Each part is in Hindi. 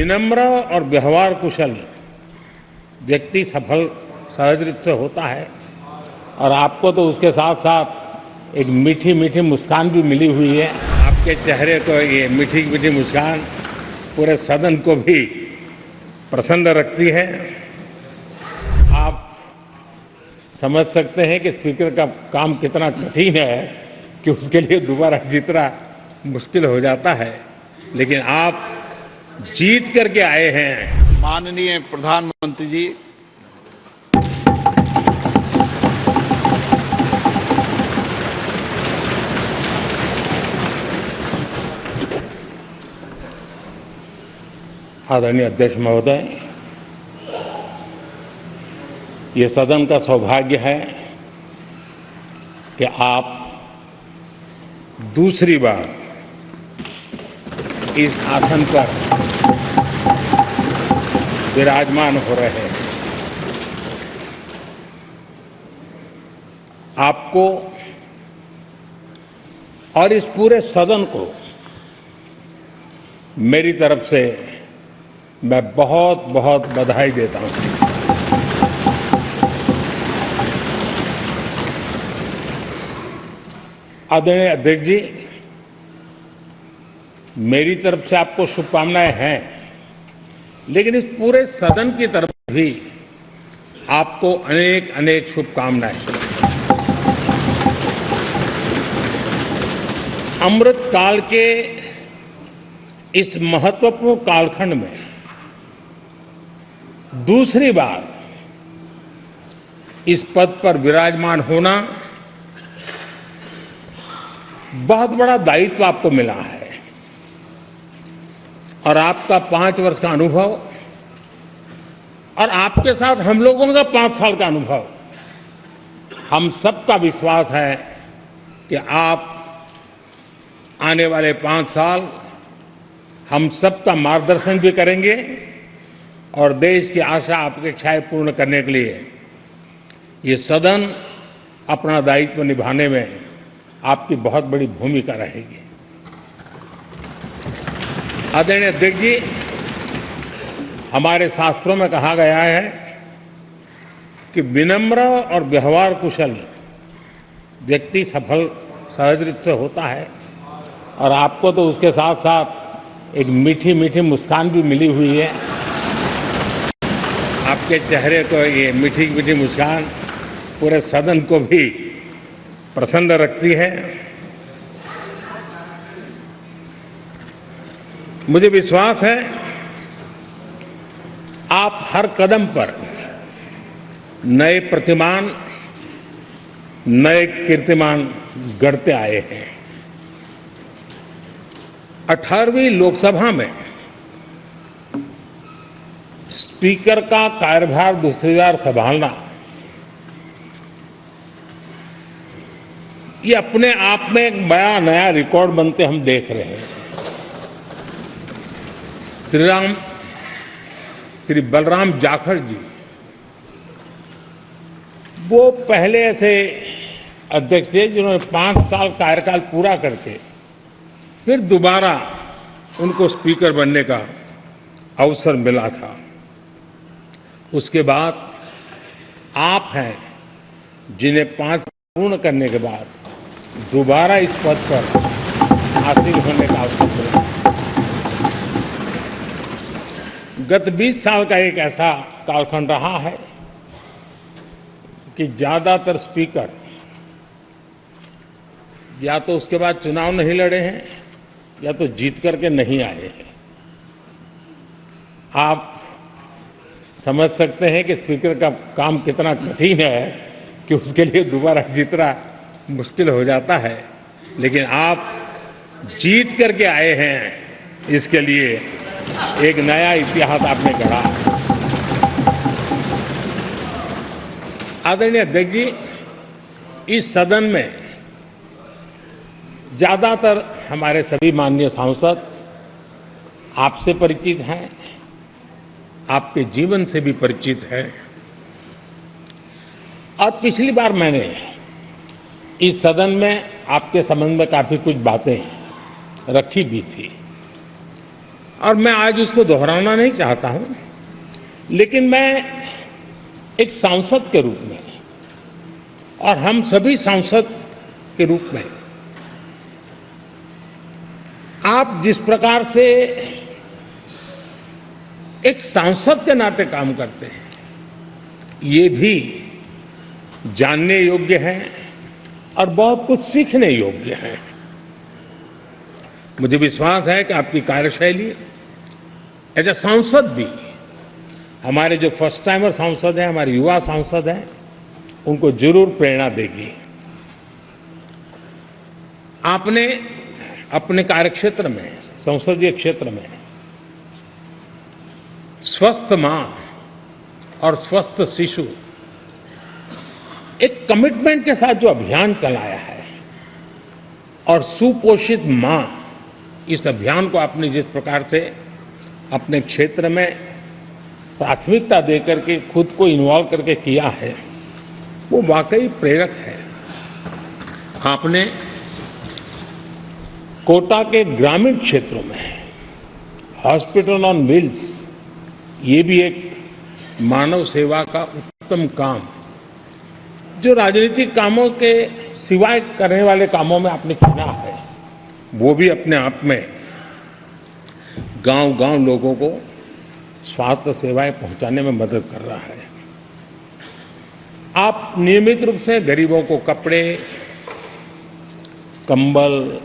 विनम्र और व्यवहार कुशल व्यक्ति सफल सहज रूप से होता है। और आपको तो उसके साथ साथ एक मीठी मीठी मुस्कान भी मिली हुई है। आपके चेहरे को ये मीठी मीठी मुस्कान पूरे सदन को भी प्रसन्न रखती है। आप समझ सकते हैं कि स्पीकर का काम कितना कठिन है कि उसके लिए दोबारा जीतना मुश्किल हो जाता है, लेकिन आप जीत करके आए हैं। माननीय प्रधानमंत्री जी, आदरणीय अध्यक्ष महोदय, ये सदन का सौभाग्य है कि आप दूसरी बार इस आसन पर विराजमान हो रहे हैं। आपको और इस पूरे सदन को मेरी तरफ से मैं बहुत बहुत बधाई देता हूं। आदरणीय अध्यक्ष जी, मेरी तरफ से आपको शुभकामनाएं हैं, लेकिन इस पूरे सदन की तरफ भी आपको अनेक अनेक शुभकामनाएं। अमृत काल के इस महत्वपूर्ण कालखंड में दूसरी बार इस पद पर विराजमान होना बहुत बड़ा दायित्व आपको मिला है। और आपका 5 वर्ष का अनुभव और आपके साथ हम लोगों का 5 साल का अनुभव, हम सबका विश्वास है कि आप आने वाले 5 साल हम सबका मार्गदर्शन भी करेंगे और देश की आशा अपेक्षाएं पूर्ण करने के लिए ये सदन अपना दायित्व निभाने में आपकी बहुत बड़ी भूमिका रहेगी। आदरणीय अध्यक्ष जी, हमारे शास्त्रों में कहा गया है कि विनम्र और व्यवहार कुशल व्यक्ति सफल सहज रूप से होता है। और आपको तो उसके साथ साथ एक मीठी मीठी मुस्कान भी मिली हुई है। आपके चेहरे को ये मीठी मीठी मुस्कान पूरे सदन को भी प्रसन्न रखती है। मुझे विश्वास है आप हर कदम पर नए प्रतिमान, नए कीर्तिमान गढ़ते आए हैं। 18वीं लोकसभा में स्पीकर का कार्यभार दूसरी बार संभालना ये अपने आप में एक बड़ा नया रिकॉर्ड बनते हम देख रहे हैं। श्री बलराम जाखड़ जी वो पहले ऐसे अध्यक्ष थे जिन्होंने 5 साल कार्यकाल पूरा करके फिर दोबारा उनको स्पीकर बनने का अवसर मिला था। उसके बाद आप हैं जिन्हें 5 पूर्ण करने के बाद दोबारा इस पद पर आसीन होने का अवसर मिला। गत 20 साल का एक ऐसा कालखंड रहा है कि ज्यादातर स्पीकर या तो उसके बाद चुनाव नहीं लड़े हैं या तो जीत करके नहीं आए हैं। आप समझ सकते हैं कि स्पीकर का काम कितना कठिन है कि उसके लिए दोबारा जीतना मुश्किल हो जाता है, लेकिन आप जीत करके आए हैं। इसके लिए एक नया इतिहास आपने गढ़ा। आदरणीय अध्यक्ष जी, इस सदन में ज्यादातर हमारे सभी माननीय सांसद आपसे परिचित हैं, आपके जीवन से भी परिचित हैं। और पिछली बार मैंने इस सदन में आपके संबंध में काफी कुछ बातें रखी भी थी। और मैं आज उसको दोहराना नहीं चाहता हूं, लेकिन मैं एक सांसद के रूप में और हम सभी सांसद के रूप में आप जिस प्रकार से एक सांसद के नाते काम करते हैं, ये भी जानने योग्य है और बहुत कुछ सीखने योग्य है। मुझे विश्वास है कि आपकी कार्यशैली एज ए सांसद भी हमारे जो फर्स्ट टाइमर सांसद हैं, हमारे युवा सांसद हैं, उनको जरूर प्रेरणा देगी। आपने अपने कार्यक्षेत्र में, संसदीय क्षेत्र में स्वस्थ मां और स्वस्थ शिशु एक कमिटमेंट के साथ जो अभियान चलाया है और सुपोषित मां, इस अभियान को आपने जिस प्रकार से अपने क्षेत्र में प्राथमिकता देकर के खुद को इन्वॉल्व करके किया है, वो वाकई प्रेरक है। आपने कोटा के ग्रामीण क्षेत्रों में हॉस्पिटल ऑन व्हील्स, ये भी एक मानव सेवा का उत्तम काम, जो राजनीतिक कामों के सिवाय करने वाले कामों में आपने चुना है, वो भी अपने आप में गांव-गांव लोगों को स्वास्थ्य सेवाएं पहुंचाने में मदद कर रहा है। आप नियमित रूप से गरीबों को कपड़े, कंबल,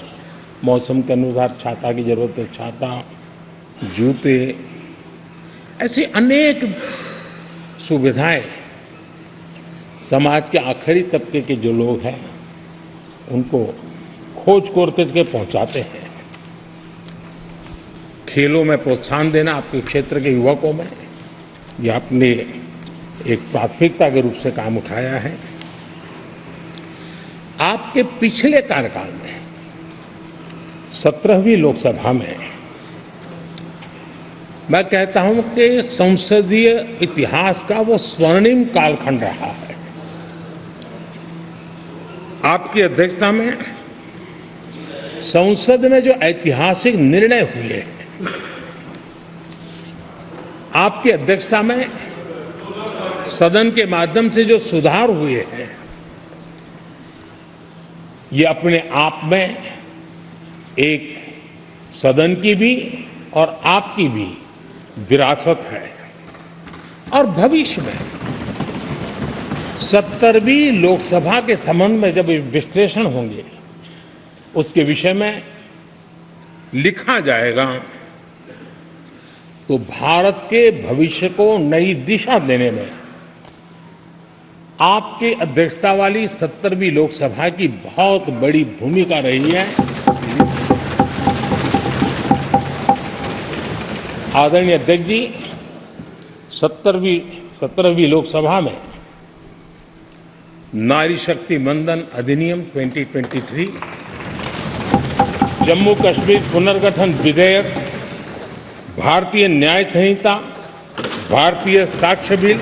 मौसम के अनुसार छाता की जरूरत है छाता, जूते, ऐसी अनेक सुविधाएं समाज के आखिरी तबके के जो लोग हैं उनको खोज करके पहुंचाते हैं। खेलों में प्रोत्साहन देना आपके क्षेत्र के युवकों में, ये आपने एक प्राथमिकता के रूप से काम उठाया है। आपके पिछले कार्यकाल में 17वीं लोकसभा में मैं कहता हूं कि संसदीय इतिहास का वो स्वर्णिम कालखंड रहा है। आपकी अध्यक्षता में संसद में जो ऐतिहासिक निर्णय हुए हैं, आपकी अध्यक्षता में सदन के माध्यम से जो सुधार हुए हैं, ये अपने आप में एक सदन की भी और आपकी भी विरासत है। और भविष्य में 70वीं लोकसभा के संबंध में जब विश्लेषण होंगे, उसके विषय में लिखा जाएगा, तो भारत के भविष्य को नई दिशा देने में आपकी अध्यक्षता वाली 70वीं लोकसभा की बहुत बड़ी भूमिका रही है। आदरणीय अध्यक्ष जी, 17वीं लोकसभा में नारी शक्ति वंदन अधिनियम 2023, जम्मू कश्मीर पुनर्गठन विधेयक, भारतीय न्याय संहिता, भारतीय साक्ष्य बिल,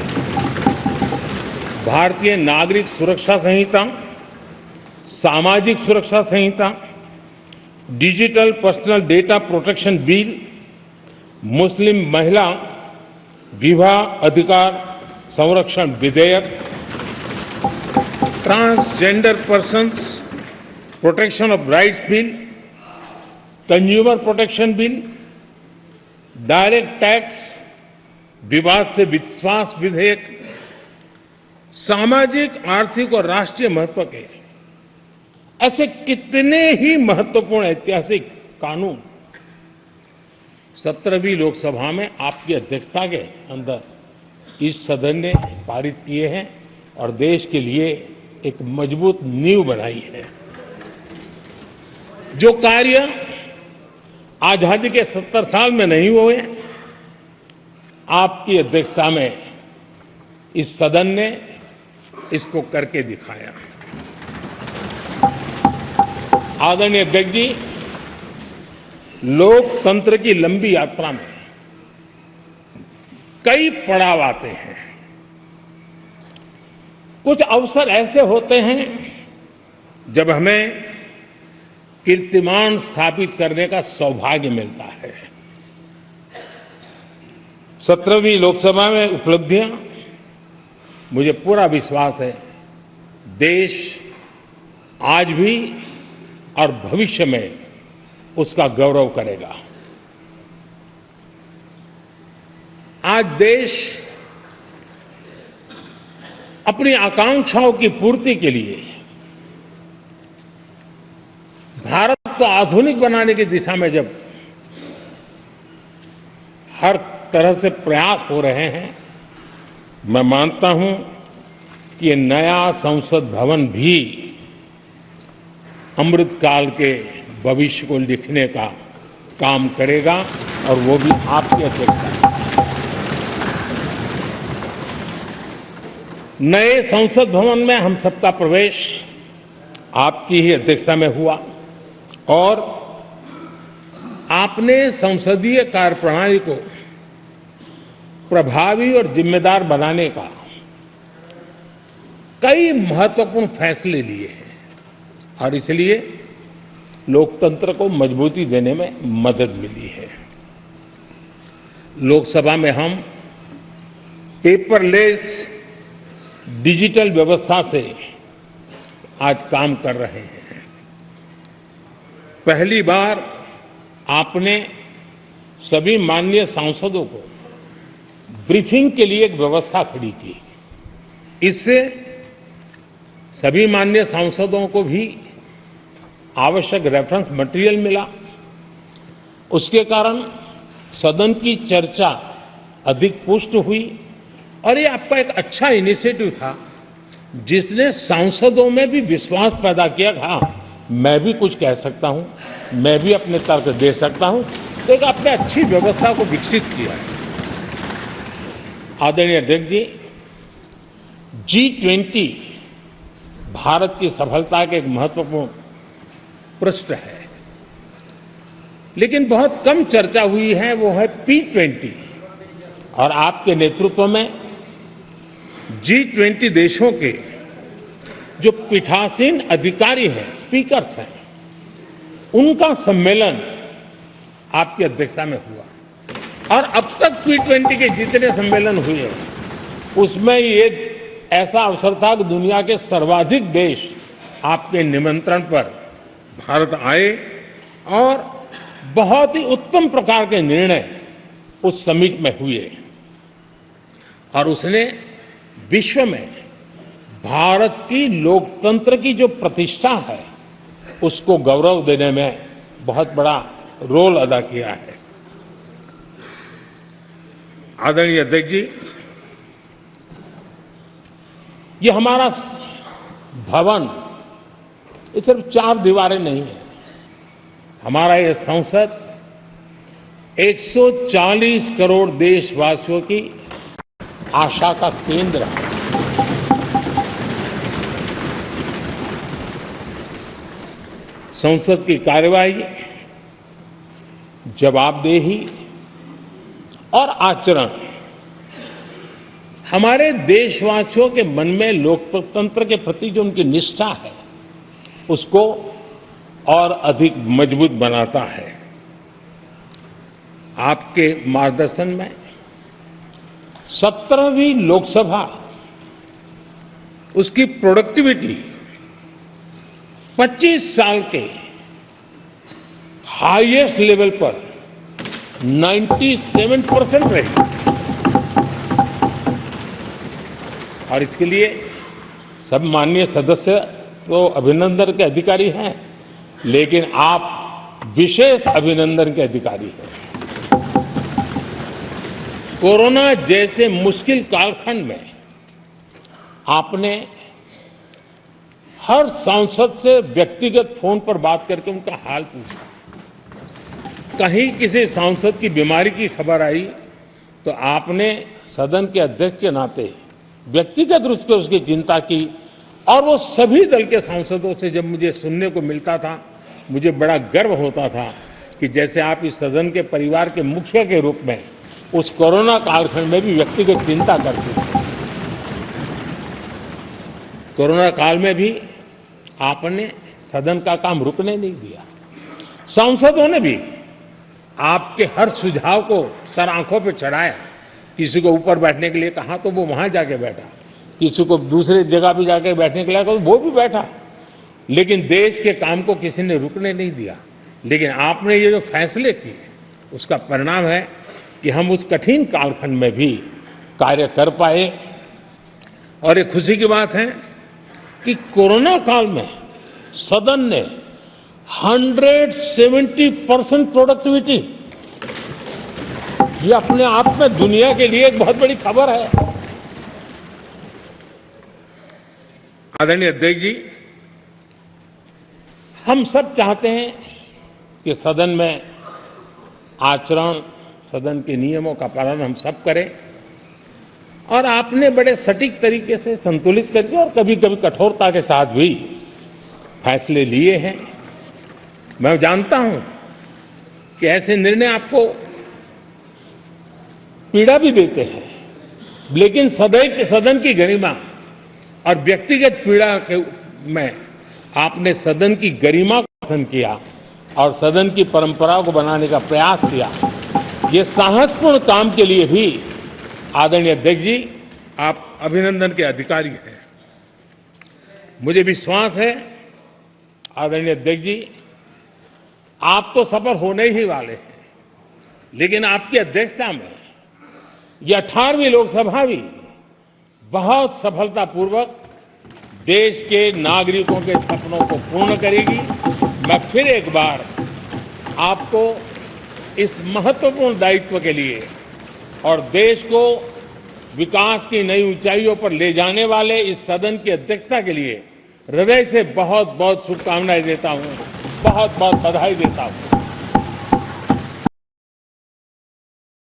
भारतीय नागरिक सुरक्षा संहिता, सामाजिक सुरक्षा संहिता, digital personal data protection bill, मुस्लिम महिला विवाह अधिकार संरक्षण विधेयक, transgender persons protection of rights bill, consumer protection bill, direct tax विवाद से विश्वास विधेयक, सामाजिक, आर्थिक और राष्ट्रीय महत्व के ऐसे कितने ही महत्वपूर्ण ऐतिहासिक कानून 17वीं लोकसभा में आपकी अध्यक्षता के अंदर इस सदन ने पारित किए हैं और देश के लिए एक मजबूत नींव बनाई है। जो कार्य आजादी के 70 साल में नहीं हुए, आपकी अध्यक्षता में इस सदन ने इसको करके दिखाया। आदरणीय अध्यक्ष जी, लोकतंत्र की लंबी यात्रा में कई पड़ाव आते हैं। कुछ अवसर ऐसे होते हैं जब हमें कीर्तिमान स्थापित करने का सौभाग्य मिलता है। 17वीं लोकसभा में उपलब्धियां, मुझे पूरा विश्वास है देश आज भी और भविष्य में उसका गौरव करेगा। आज देश अपनी आकांक्षाओं की पूर्ति के लिए भारत को आधुनिक बनाने की दिशा में जब हर तरह से प्रयास हो रहे हैं, मैं मानता हूं कि ये नया संसद भवन भी अमृतकाल के भविष्य को लिखने का काम करेगा और वो भी आपकी अध्यक्षता में। नए संसद भवन में हम सबका प्रवेश आपकी ही अध्यक्षता में हुआ और आपने संसदीय कार्यप्रणाली को प्रभावी और जिम्मेदार बनाने का कई महत्वपूर्ण फैसले लिए हैं और इसलिए लोकतंत्र को मजबूती देने में मदद मिली है। लोकसभा में हम पेपरलेस डिजिटल व्यवस्था से आज काम कर रहे हैं। पहली बार आपने सभी माननीय सांसदों को ब्रीफिंग के लिए एक व्यवस्था खड़ी की। इससे सभी माननीय सांसदों को भी आवश्यक रेफरेंस मटेरियल मिला। उसके कारण सदन की चर्चा अधिक पुष्ट हुई और ये आपका एक अच्छा इनिशिएटिव था जिसने सांसदों में भी विश्वास पैदा किया। हाँ, मैं भी कुछ कह सकता हूं, मैं भी अपने तर्क दे सकता हूं। तो एक आपने अच्छी व्यवस्था को विकसित किया है। आदरणीय अध्यक्ष जी, G20 भारत की सफलता का एक महत्वपूर्ण पृष्ठ है, लेकिन बहुत कम चर्चा हुई है, वो है P20 और आपके नेतृत्व में G20 देशों के जो पीठासीन अधिकारी हैं, स्पीकर्स हैं, उनका सम्मेलन आपकी अध्यक्षता में हुआ और अब तक P20 के जितने सम्मेलन हुए उसमें ये ऐसा अवसर था कि दुनिया के सर्वाधिक देश आपके निमंत्रण पर भारत आए और बहुत ही उत्तम प्रकार के निर्णय उस समिट में हुए और उसने विश्व में भारत की लोकतंत्र की जो प्रतिष्ठा है उसको गौरव देने में बहुत बड़ा रोल अदा किया है। आदरणीय अध्यक्ष जी, ये हमारा भवन ये सिर्फ 4 दीवारें नहीं है। हमारा ये संसद 140 करोड़ देशवासियों की आशा का केंद्र है। संसद की कार्यवाही, जवाबदेही और आचरण हमारे देशवासियों के मन में लोकतंत्र के प्रति जो उनकी निष्ठा है उसको और अधिक मजबूत बनाता है। आपके मार्गदर्शन में 17वीं लोकसभा उसकी प्रोडक्टिविटी 25 साल के हाईएस्ट लेवल पर 97% रही और इसके लिए सब माननीय सदस्य तो अभिनंदन के अधिकारी हैं, लेकिन आप विशेष अभिनंदन के अधिकारी हैं। कोरोना जैसे मुश्किल कालखंड में आपने हर सांसद से व्यक्तिगत फोन पर बात करके उनका हाल पूछा। कहीं किसी सांसद की बीमारी की खबर आई तो आपने सदन के अध्यक्ष के नाते व्यक्तिगत रूप से उसकी चिंता की और वो सभी दल के सांसदों से जब मुझे सुनने को मिलता था, मुझे बड़ा गर्व होता था कि जैसे आप इस सदन के परिवार के मुखिया के रूप में उस कोरोना कालखंड में भी व्यक्तिगत चिंता करते थे। कोरोना काल में भी आपने सदन का काम रुकने नहीं दिया। सांसदों ने भी आपके हर सुझाव को सर आंखों पर चढ़ाया किसी को ऊपर बैठने के लिए कहा तो वो वहां जाके बैठा, किसी को दूसरे जगह भी जाके बैठने के लिए कहा तो वो भी बैठा, लेकिन देश के काम को किसी ने रुकने नहीं दिया। लेकिन आपने ये जो फैसले किए उसका परिणाम है कि हम उस कठिन कालखंड में भी कार्य कर पाए। और एक खुशी की बात है कि कोरोना काल में सदन ने 170% प्रोडक्टिविटी, ये अपने आप में दुनिया के लिए एक बहुत बड़ी खबर है। आदरणीय अध्यक्ष जी, हम सब चाहते हैं कि सदन में आचरण, सदन के नियमों का पालन हम सब करें, और आपने बड़े सटीक तरीके से, संतुलित तरीके और कभी कभी कठोरता के साथ भी फैसले लिए हैं। मैं जानता हूं कि ऐसे निर्णय आपको पीड़ा भी देते हैं, लेकिन सदन की गरिमा और व्यक्तिगत पीड़ा के में आपने सदन की गरिमा को पसंद किया और सदन की परंपरा को बनाने का प्रयास किया। ये साहसपूर्ण काम के लिए भी आदरणीय अध्यक्ष जी, आप अभिनंदन के अधिकारी हैं। मुझे विश्वास है आदरणीय अध्यक्ष जी, आप तो सफल होने ही वाले हैं, लेकिन आपकी अध्यक्षता में यह 18वीं लोकसभा भी बहुत सफलतापूर्वक देश के नागरिकों के सपनों को पूर्ण करेगी। मैं फिर एक बार आपको इस महत्वपूर्ण दायित्व के लिए और देश को विकास की नई ऊंचाइयों पर ले जाने वाले इस सदन की अध्यक्षता के लिए हृदय से बहुत बहुत शुभकामनाएं देता हूं, बहुत बहुत बधाई देता हूं।